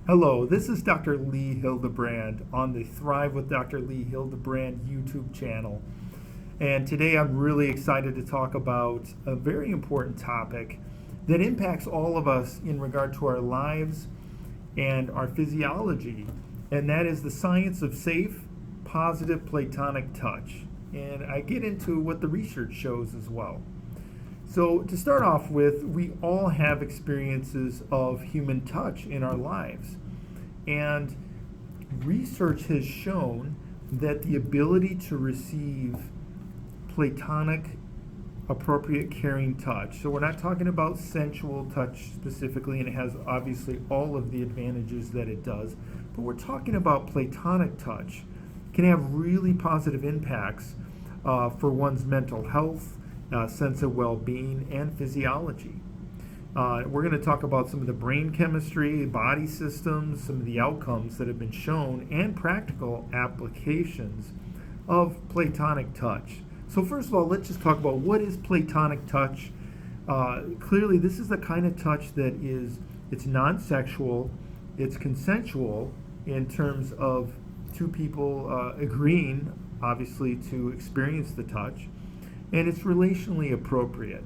Hello, this is Dr. Lee Hildebrand on the Thrive with Dr. Lee Hildebrand YouTube channel. And today I'm really excited to talk about a very important topic that impacts all of us in regard to our lives and our physiology, and that is the science of safe, positive Platonic touch. And I get into what the research shows as well. So, to start off with, we all have experiences of human touch in our lives. And research has shown that the ability to receive Platonic, appropriate, caring touch, so we're not talking about sensual touch specifically, and it has obviously all of the advantages that it does, but we're talking about Platonic touch, can have really positive impacts for one's mental health, sense of well-being, and physiology. We're going to talk about some of the brain chemistry, body systems, some of the outcomes that have been shown, and practical applications of Platonic touch. So first of all, let's just talk about what is Platonic touch. Clearly, this is the kind of touch that it's non-sexual, it's consensual in terms of two people agreeing, obviously, to experience the touch, and it's relationally appropriate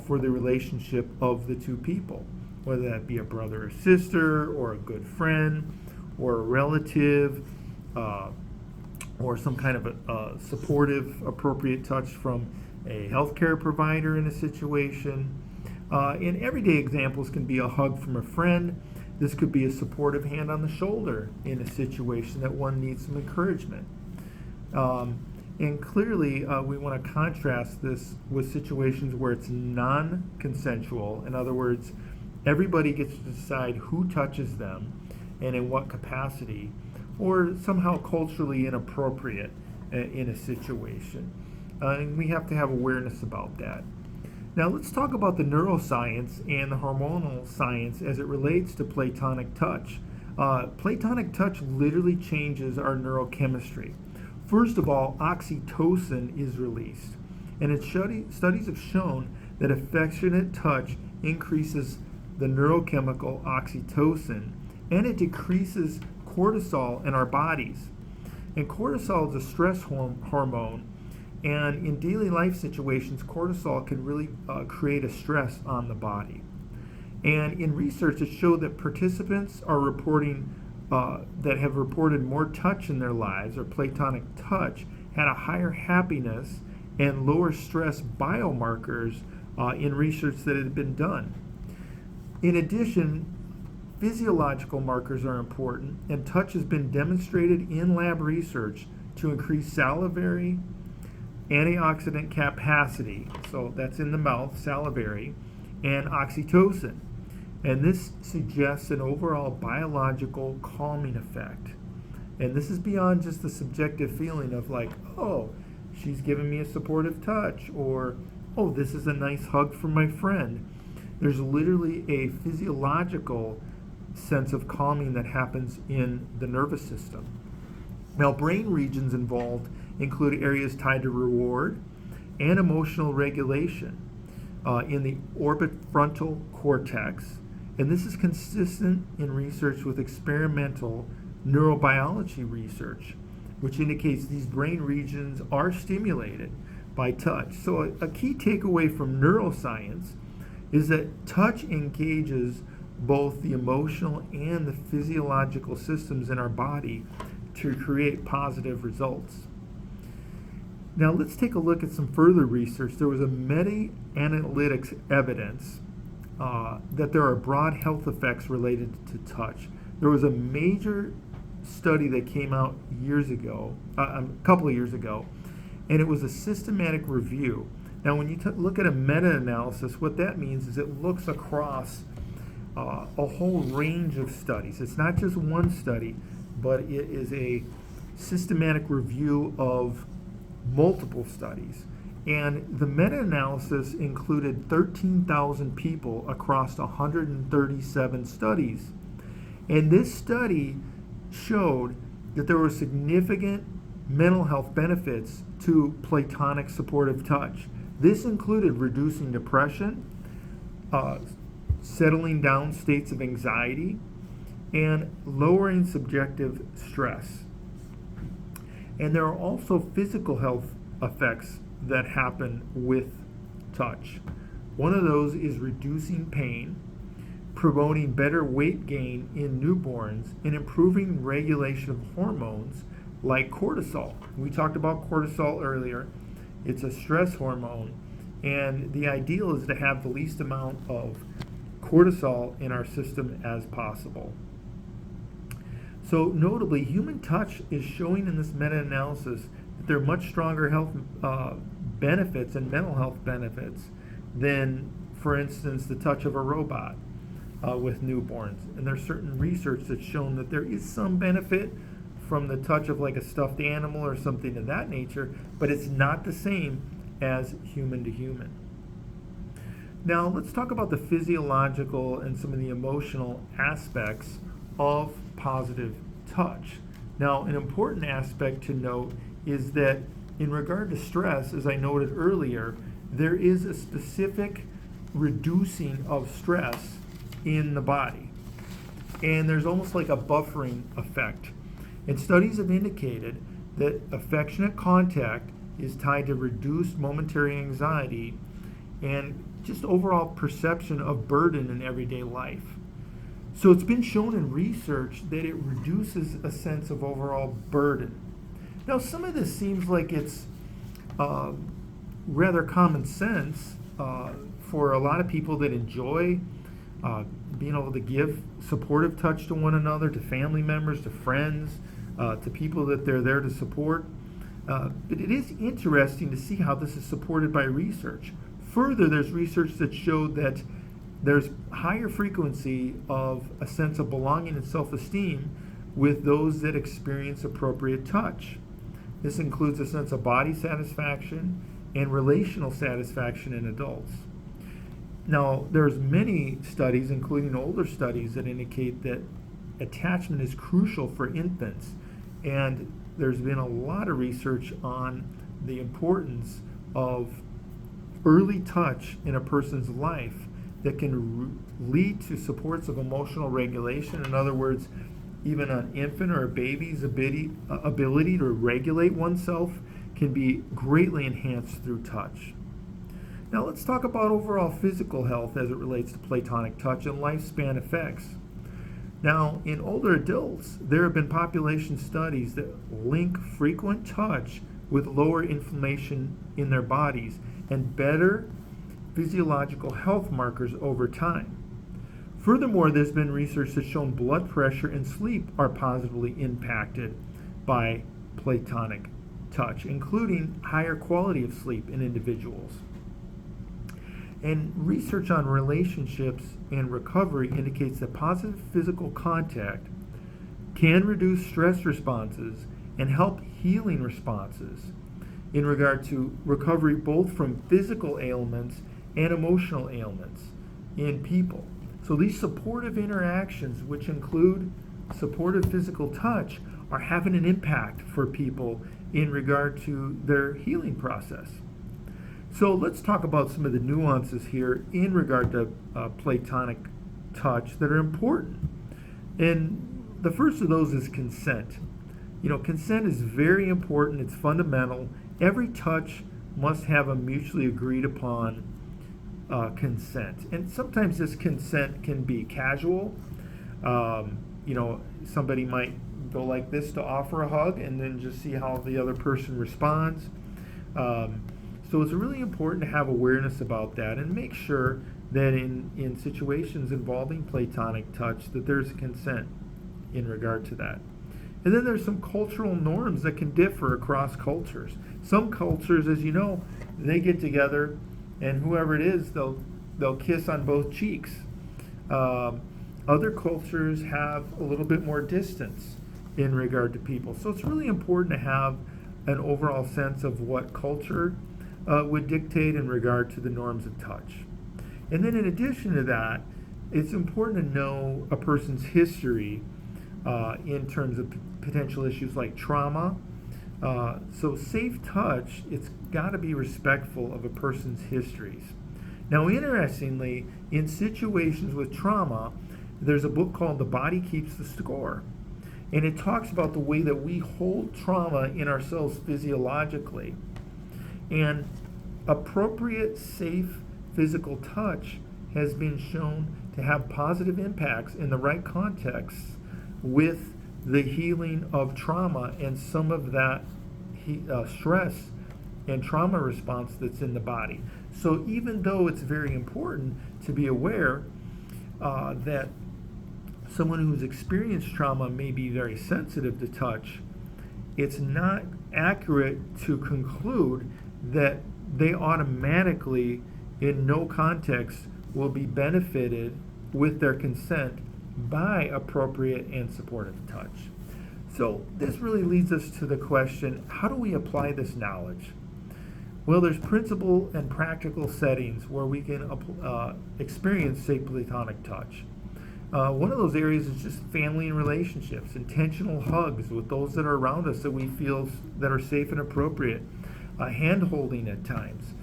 for the relationship of the two people, whether that be a brother or sister, or a good friend, or a relative, or some kind of a supportive, appropriate touch from a healthcare provider in a situation. And everyday examples can be a hug from a friend. This could be a supportive hand on the shoulder in a situation that one needs some encouragement. And clearly, we want to contrast this with situations where it's non-consensual. In other words, everybody gets to decide who touches them and in what capacity, or somehow culturally inappropriate in a situation. And we have to have awareness about that. Now let's talk about the neuroscience and the hormonal science as it relates to Platonic touch. Platonic touch literally changes our neurochemistry. First of all, oxytocin is released, and studies have shown that affectionate touch increases the neurochemical oxytocin, and it decreases cortisol in our bodies. And cortisol is a stress hormone, and in daily life situations, cortisol can really create a stress on the body. And in research, it showed that participants are reporting that have reported more touch in their lives, or Platonic touch, had a higher happiness and lower stress biomarkers in research that had been done. In addition, physiological markers are important, and touch has been demonstrated in lab research to increase salivary antioxidant capacity, so that's in the mouth, salivary, and oxytocin. And this suggests an overall biological calming effect. And this is beyond just the subjective feeling of like, oh, she's giving me a supportive touch, or, oh, this is a nice hug from my friend. There's literally a physiological sense of calming that happens in the nervous system. Now, brain regions involved include areas tied to reward and emotional regulation in the orbitofrontal cortex. And this is consistent in research with experimental neurobiology research, which indicates these brain regions are stimulated by touch. So a key takeaway from neuroscience is that touch engages both the emotional and the physiological systems in our body to create positive results. Now let's take a look at some further research. There was a meta-analytics evidence that there are broad health effects related to touch. There was a major study that came out a couple of years ago, and it was a systematic review. Now, when you look at a meta-analysis, what that means is it looks across a whole range of studies. It's not just one study, but it is a systematic review of multiple studies. And the meta-analysis included 13,000 people across 137 studies. And this study showed that there were significant mental health benefits to Platonic supportive touch. This included reducing depression, settling down states of anxiety, and lowering subjective stress. And there are also physical health effects that happen with touch. One of those is reducing pain, promoting better weight gain in newborns, and improving regulation of hormones like cortisol. We talked about cortisol earlier. It's a stress hormone, and the ideal is to have the least amount of cortisol in our system as possible. So notably, human touch is showing in this meta-analysis that there are much stronger health benefits and mental health benefits than, for instance, the touch of a robot with newborns. And there's certain research that's shown that there is some benefit from the touch of like a stuffed animal or something of that nature, but it's not the same as human to human. Now let's talk about the physiological and some of the emotional aspects of positive touch. Now, an important aspect to note is that in regard to stress, as I noted earlier, there is a specific reducing of stress in the body. And there's almost like a buffering effect. And studies have indicated that affectionate contact is tied to reduced momentary anxiety and just overall perception of burden in everyday life. So it's been shown in research that it reduces a sense of overall burden. Now, some of this seems like it's rather common sense for a lot of people that enjoy being able to give supportive touch to one another, to family members, to friends, to people that they're there to support. But it is interesting to see how this is supported by research. Further, there's research that showed that there's higher frequency of a sense of belonging and self-esteem with those that experience appropriate touch. This includes a sense of body satisfaction and relational satisfaction in adults. Now, there's many studies, including older studies, that indicate that attachment is crucial for infants, and there's been a lot of research on the importance of early touch in a person's life that can lead to supports of emotional regulation. In other words, even an infant or a baby's ability to regulate oneself can be greatly enhanced through touch. Now let's talk about overall physical health as it relates to Platonic touch and lifespan effects. Now, in older adults, there have been population studies that link frequent touch with lower inflammation in their bodies and better physiological health markers over time. Furthermore, there's been research that's shown blood pressure and sleep are positively impacted by Platonic touch, including higher quality of sleep in individuals. And research on relationships and recovery indicates that positive physical contact can reduce stress responses and help healing responses in regard to recovery both from physical ailments and emotional ailments in people. So these supportive interactions, which include supportive physical touch, are having an impact for people in regard to their healing process. So let's talk about some of the nuances here in regard to Platonic touch that are important. And the first of those is consent. Consent is very important. It's fundamental. Every touch must have a mutually agreed upon consent. And sometimes this consent can be casual. Somebody might go like this to offer a hug and then just see how the other person responds. So it's really important to have awareness about that and make sure that in situations involving Platonic touch that there's consent in regard to that. And then there's some cultural norms that can differ across cultures. Some cultures, as you know, they get together and whoever it is, they'll kiss on both cheeks. Other cultures have a little bit more distance in regard to people. So it's really important to have an overall sense of what culture would dictate in regard to the norms of touch. And then in addition to that, it's important to know a person's history in terms of potential issues like trauma. So safe touch, it's got to be respectful of a person's histories. Now, interestingly, in situations with trauma, there's a book called The Body Keeps the Score. And it talks about the way that we hold trauma in ourselves physiologically. And appropriate, safe physical touch has been shown to have positive impacts in the right context with the healing of trauma and some of that stress and trauma response that's in the body. So even though it's very important to be aware that someone who's experienced trauma may be very sensitive to touch, it's not accurate to conclude that they automatically, in no context, will be benefited with their consent by appropriate and supportive touch. So this really leads us to the question, how do we apply this knowledge? Well, there's principle and practical settings where we can experience, say, platonic touch. One of those areas is just family and relationships, intentional hugs with those that are around us that we feel that are safe and appropriate, hand holding at times,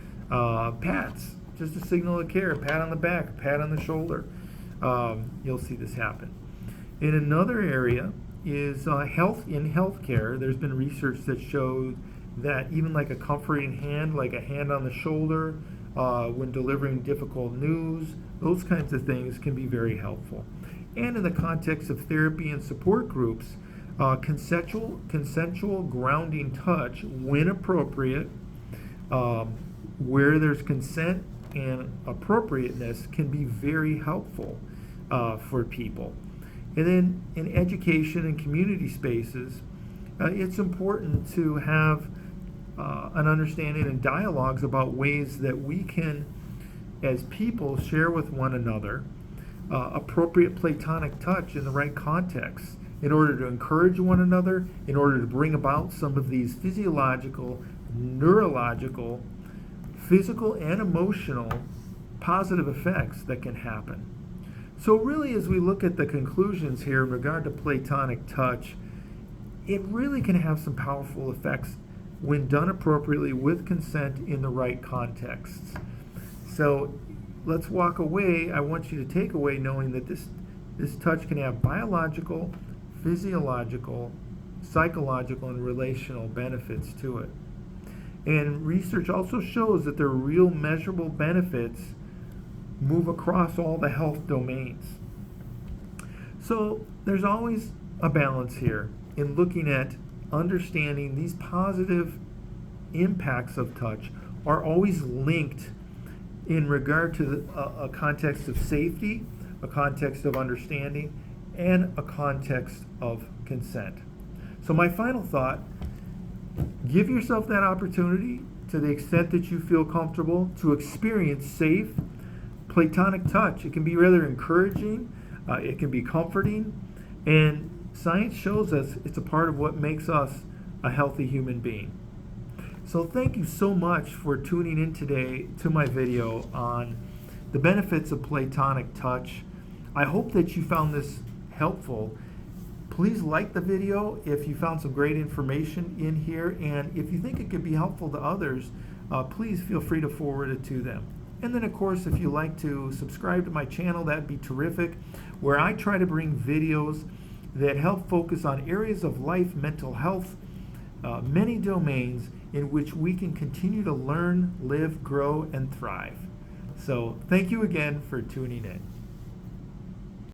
pats, just a signal of care, a pat on the back, a pat on the shoulder. You'll see this happen. In another area is health. In healthcare, there's been research that shows that even like a comforting hand, like a hand on the shoulder, when delivering difficult news, those kinds of things can be very helpful. And in the context of therapy and support groups, consensual grounding touch, when appropriate, where there's consent and appropriateness, can be very helpful for people. And then in education and community spaces, it's important to have an understanding and dialogues about ways that we can, as people, share with one another appropriate platonic touch in the right context in order to encourage one another, in order to bring about some of these physiological, neurological, physical, and emotional positive effects that can happen. So really, as we look at the conclusions here in regard to platonic touch, it really can have some powerful effects when done appropriately with consent in the right contexts. So let's walk away. I want you to take away knowing that this touch can have biological, physiological, psychological, and relational benefits to it. And research also shows that their real measurable benefits move across all the health domains. So there's always a balance here in looking at understanding these positive impacts of touch are always linked in regard to a context of safety, a context of understanding, and a context of consent. So my final thought, give yourself that opportunity to the extent that you feel comfortable to experience safe, platonic touch. It can be rather encouraging, it can be comforting, and science shows us it's a part of what makes us a healthy human being. So thank you so much for tuning in today to my video on the benefits of platonic touch. I hope that you found this helpful. Please like the video if you found some great information in here, and if you think it could be helpful to others, please feel free to forward it to them. And then of course, if you like to subscribe to my channel, that'd be terrific, where I try to bring videos that help focus on areas of life, mental health, many domains in which we can continue to learn, live, grow, and thrive. So thank you again for tuning in.